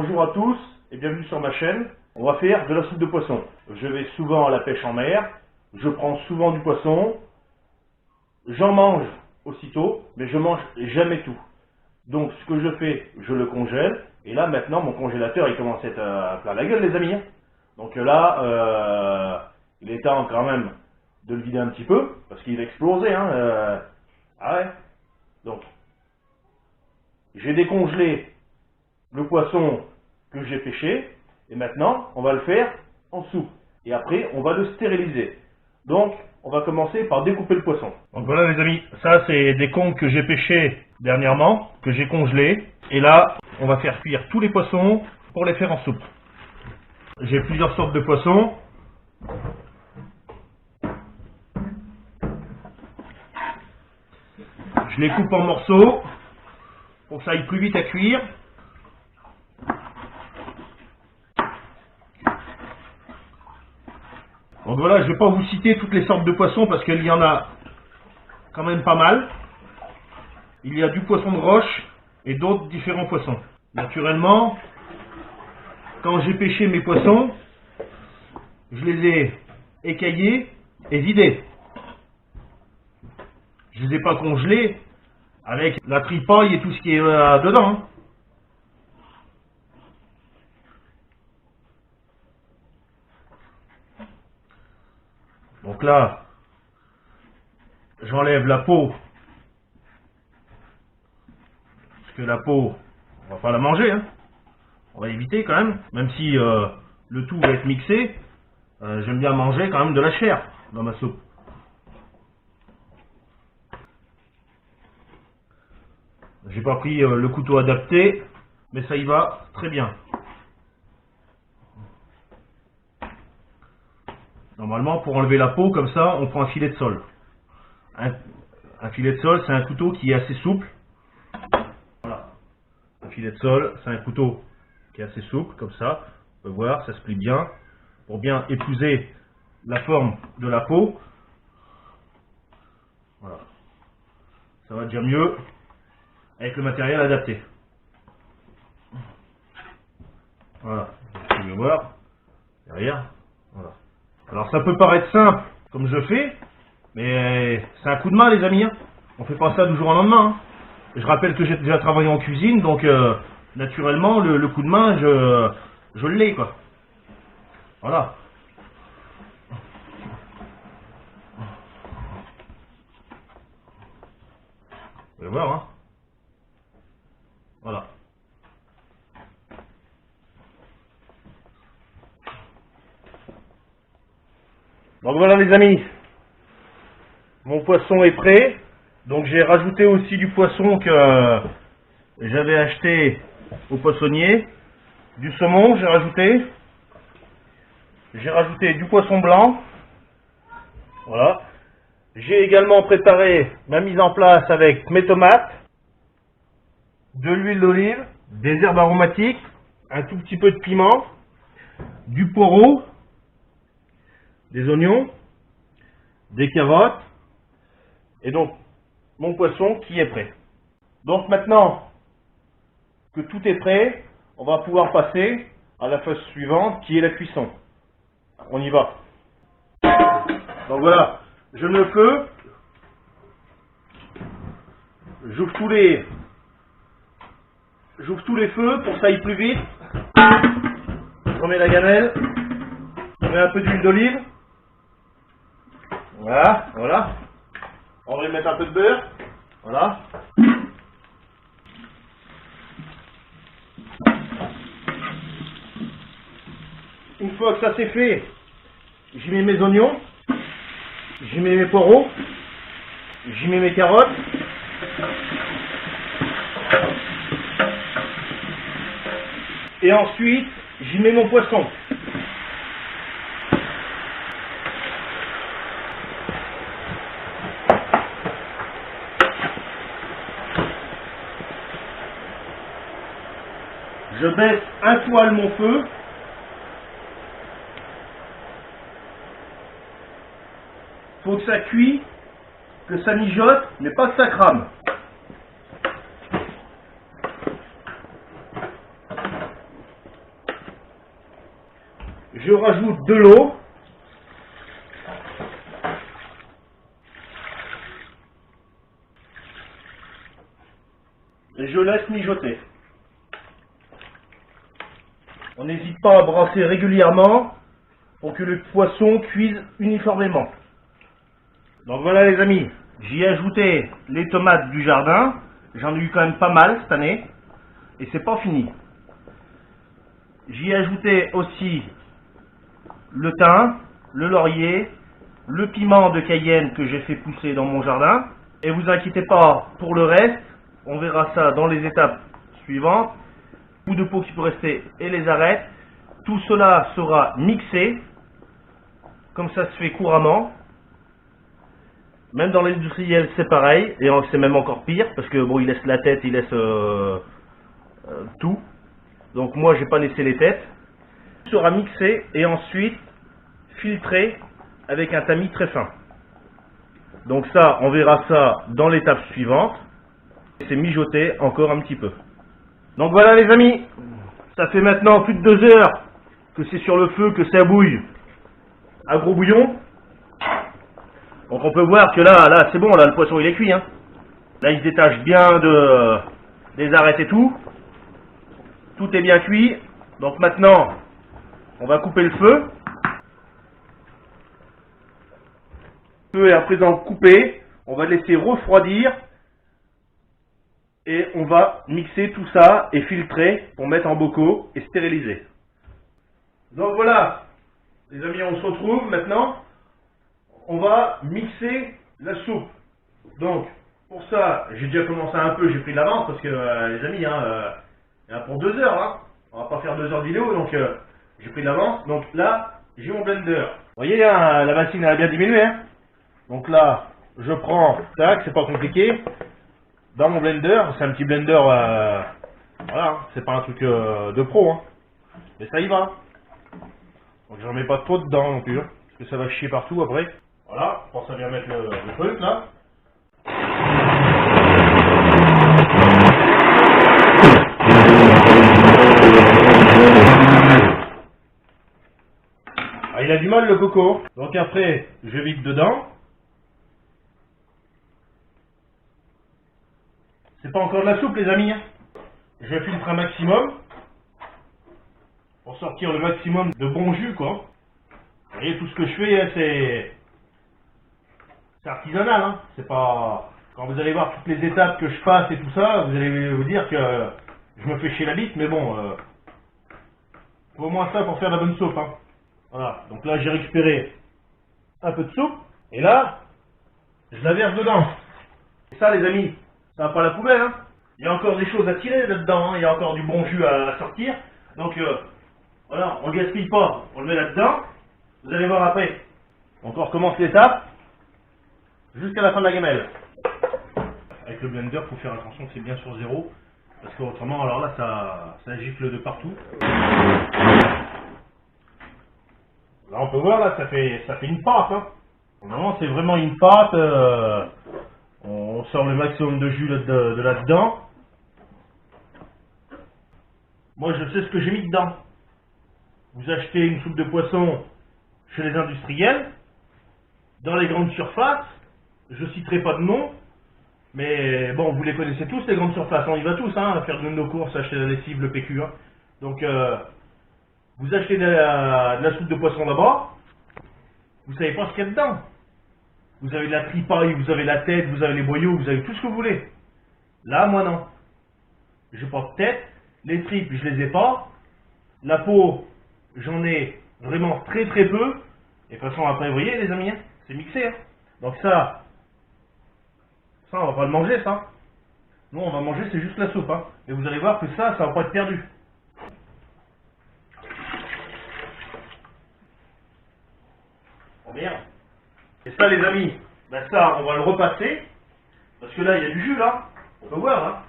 Bonjour à tous et bienvenue sur ma chaîne. On va faire de la soupe de poisson. Je vais souvent à la pêche en mer, je prends souvent du poisson, j'en mange aussitôt, mais je mange jamais tout. Donc ce que je fais, je le congèle, et là maintenant mon congélateur il commence à être à plein la gueule les amis. Donc là, il est temps quand même de le vider un petit peu, parce qu'il va exploser. Ah ouais. Donc, j'ai décongelé le poisson que j'ai pêché, et maintenant on va le faire en soupe. Et après on va le stériliser. Donc on va commencer par découper le poisson. Donc voilà les amis, ça c'est des conques que j'ai pêchés dernièrement, que j'ai congelés. Et là on va faire cuire tous les poissons pour les faire en soupe. J'ai plusieurs sortes de poissons. Je les coupe en morceaux pour que ça aille plus vite à cuire. Donc voilà, je ne vais pas vous citer toutes les sortes de poissons parce qu'il y en a quand même pas mal. Il y a du poisson de roche et d'autres différents poissons. Naturellement, quand j'ai pêché mes poissons, je les ai écaillés et vidés. Je ne les ai pas congelés avec la tripaille et tout ce qui est dedans. Donc là, j'enlève la peau. Parce que la peau, on va pas la manger. On va éviter quand même si le tout va être mixé. J'aime bien manger quand même de la chair dans ma soupe. J'ai pas pris le couteau adapté, mais ça y va très bien. Normalement, pour enlever la peau, comme ça, on prend un filet de sole. Un filet de sole, c'est un couteau qui est assez souple. Voilà. Un filet de sole, c'est un couteau qui est assez souple, comme ça. On peut voir, ça se plie bien. Pour bien épouser la forme de la peau. Voilà. Ça va déjà mieux avec le matériel adapté. Voilà. Vous pouvez voir. Derrière. Voilà. Alors ça peut paraître simple, comme je fais, mais c'est un coup de main les amis. On fait pas ça du jour au lendemain. Je rappelle que j'ai déjà travaillé en cuisine, donc naturellement le coup de main, je l'ai quoi. Voilà. Vous pouvez voir, Voilà. Donc voilà les amis, mon poisson est prêt. Donc j'ai rajouté aussi du poisson que j'avais acheté au poissonnier. Du saumon j'ai rajouté. J'ai rajouté du poisson blanc. Voilà. J'ai également préparé ma mise en place avec mes tomates, de l'huile d'olive, des herbes aromatiques, un tout petit peu de piment, du poireau, des oignons, des carottes, et donc mon poisson qui est prêt. Donc maintenant que tout est prêt, on va pouvoir passer à la phase suivante qui est la cuisson. On y va. Donc voilà, je ne peux, j'ouvre tous les feux pour que ça aille plus vite. Je remets la gamelle, je mets un peu d'huile d'olive. Voilà, voilà. On va y mettre un peu de beurre. Voilà. Une fois que ça c'est fait, j'y mets mes oignons, j'y mets mes poireaux, j'y mets mes carottes. Et ensuite, j'y mets mon poisson. Je baisse un poil mon feu. Faut que ça cuise, que ça mijote, mais pas que ça crame. je rajoute de l'eau. Et je laisse mijoter. On n'hésite pas à brasser régulièrement pour que le poisson cuise uniformément. Donc voilà les amis, j'y ai ajouté les tomates du jardin. J'en ai eu quand même pas mal cette année. Et c'est pas fini. J'y ai ajouté aussi le thym, le laurier, le piment de Cayenne que j'ai fait pousser dans mon jardin. Et vous inquiétez pas pour le reste, on verra ça dans les étapes suivantes. Bout de peau qui peut rester et les arêtes. Tout cela sera mixé, comme ça se fait couramment. Même dans l'industriel c'est pareil, et c'est même encore pire, parce que bon, il laisse la tête, il laisse tout. Donc moi j'ai pas laissé les têtes. Tout sera mixé et ensuite filtré avec un tamis très fin. Donc ça, on verra ça dans l'étape suivante. C'est mijoté encore un petit peu. Donc voilà les amis, ça fait maintenant plus de 2 heures que c'est sur le feu, que ça bouille à gros bouillon. Donc on peut voir que là c'est bon, là le poisson il est cuit. Hein. Là il se détache bien des arêtes et tout. Tout est bien cuit. Donc maintenant, on va couper le feu. Le feu est à présent coupé. On va le laisser refroidir. Et on va mixer tout ça et filtrer pour mettre en bocaux et stériliser. Donc voilà, les amis, on se retrouve maintenant. On va mixer la soupe. Donc, pour ça, j'ai déjà commencé un peu, j'ai pris de l'avance parce que les amis, il y en a pour 2 heures. Hein. On va pas faire 2 heures de vidéo, donc j'ai pris de l'avance. Donc là, j'ai mon blender. Vous voyez, hein, la machine elle a bien diminué. Hein. Donc là, je prends, tac, c'est pas compliqué. Dans mon blender, c'est un petit blender, voilà, c'est pas un truc de pro, hein. Mais ça y va. Donc j'en mets pas trop dedans non plus, hein, parce que ça va chier partout après. Voilà, je pense à bien mettre le truc là. Ah, il a du mal le coco. Donc après, je vide dedans. C'est pas encore de la soupe les amis. Je filtre un maximum pour sortir le maximum de bon jus quoi. Vous voyez tout ce que je fais c'est artisanal hein. C'est pas... Quand vous allez voir toutes les étapes que je passe et tout ça, vous allez vous dire que je me fais chier la bite, mais bon, faut au moins ça pour faire la bonne soupe hein. Voilà, donc là j'ai récupéré un peu de soupe et là je la verse dedans. Et ça les amis, ça va pas à la poubelle, hein. Il y a encore des choses à tirer là-dedans, hein. Il y a encore du bon jus à sortir. Donc voilà, on ne gaspille pas, on le met là-dedans. Vous allez voir après. Donc on recommence l'étape jusqu'à la fin de la gamelle. Avec le blender, il faut faire attention que c'est bien sur 0. Parce qu'autrement, alors là, ça gifle de partout. Là on peut voir, là, ça fait une pâte. Hein. Normalement, c'est vraiment une pâte. On sort le maximum de jus de là-dedans. Moi, je sais ce que j'ai mis dedans. Vous achetez une soupe de poisson chez les industriels, dans les grandes surfaces. Je citerai pas de nom, mais bon, vous les connaissez tous, les grandes surfaces. On y va tous, hein, à faire de nos courses, acheter la lessive, le PQ. Hein. Donc, vous achetez de la soupe de poisson d'abord. Vous savez pas ce qu'il y a dedans. Vous avez de la tripaille, vous avez la tête, vous avez les boyaux, vous avez tout ce que vous voulez. Là, moi non. J'ai pas de tête. Les tripes, je les ai pas. La peau, j'en ai vraiment très très peu. Et de toute façon, après, vous voyez les amis, hein, c'est mixé. Hein. Donc ça, on va pas le manger, ça. Nous, on va manger, c'est juste la soupe. Hein. Et vous allez voir que ça va pas être perdu. Oh merde. Et ça les amis, ben ça on va le repasser, parce que là il y a du jus là, on peut voir hein.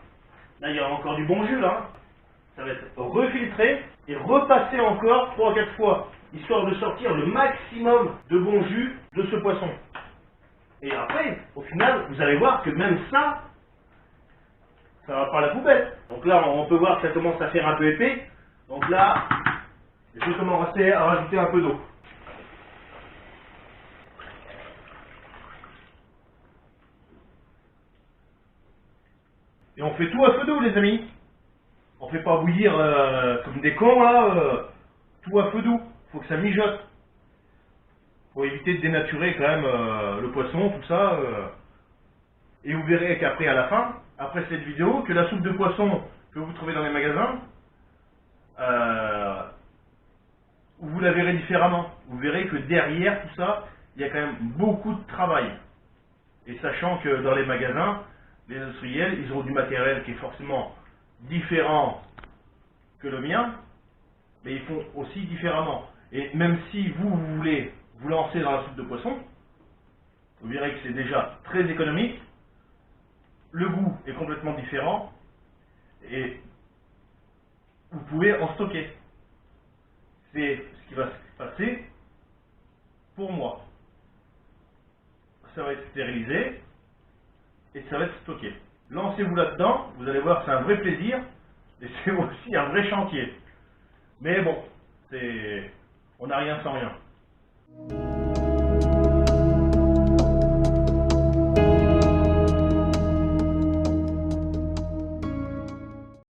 Là il y a encore du bon jus là, ça va être refiltré et repassé encore 3 à 4 fois, histoire de sortir le maximum de bon jus de ce poisson. Et après, au final, vous allez voir que même ça va pas à la poubelle. Donc là on peut voir que ça commence à faire un peu épais, donc là, Je vais commencer à rajouter un peu d'eau. Et on fait tout à feu doux, les amis. On fait pas bouillir comme des cons là, tout à feu doux. Faut que ça mijote. Faut éviter de dénaturer quand même le poisson, tout ça. Et vous verrez qu'après, à la fin, après cette vidéo, que la soupe de poisson que vous trouvez dans les magasins, vous la verrez différemment. Vous verrez que derrière tout ça, il y a quand même beaucoup de travail. Et sachant que dans les magasins, les industriels, ils ont du matériel qui est forcément différent que le mien, mais ils font aussi différemment. Et même si vous voulez vous lancer dans la soupe de poisson, vous verrez que c'est déjà très économique, le goût est complètement différent, et vous pouvez en stocker. C'est ce qui va se passer pour moi. Ça va être stérilisé, et ça va être stocké. Lancez-vous là-dedans, vous allez voir que c'est un vrai plaisir, et c'est aussi un vrai chantier. Mais bon, on n'a rien sans rien.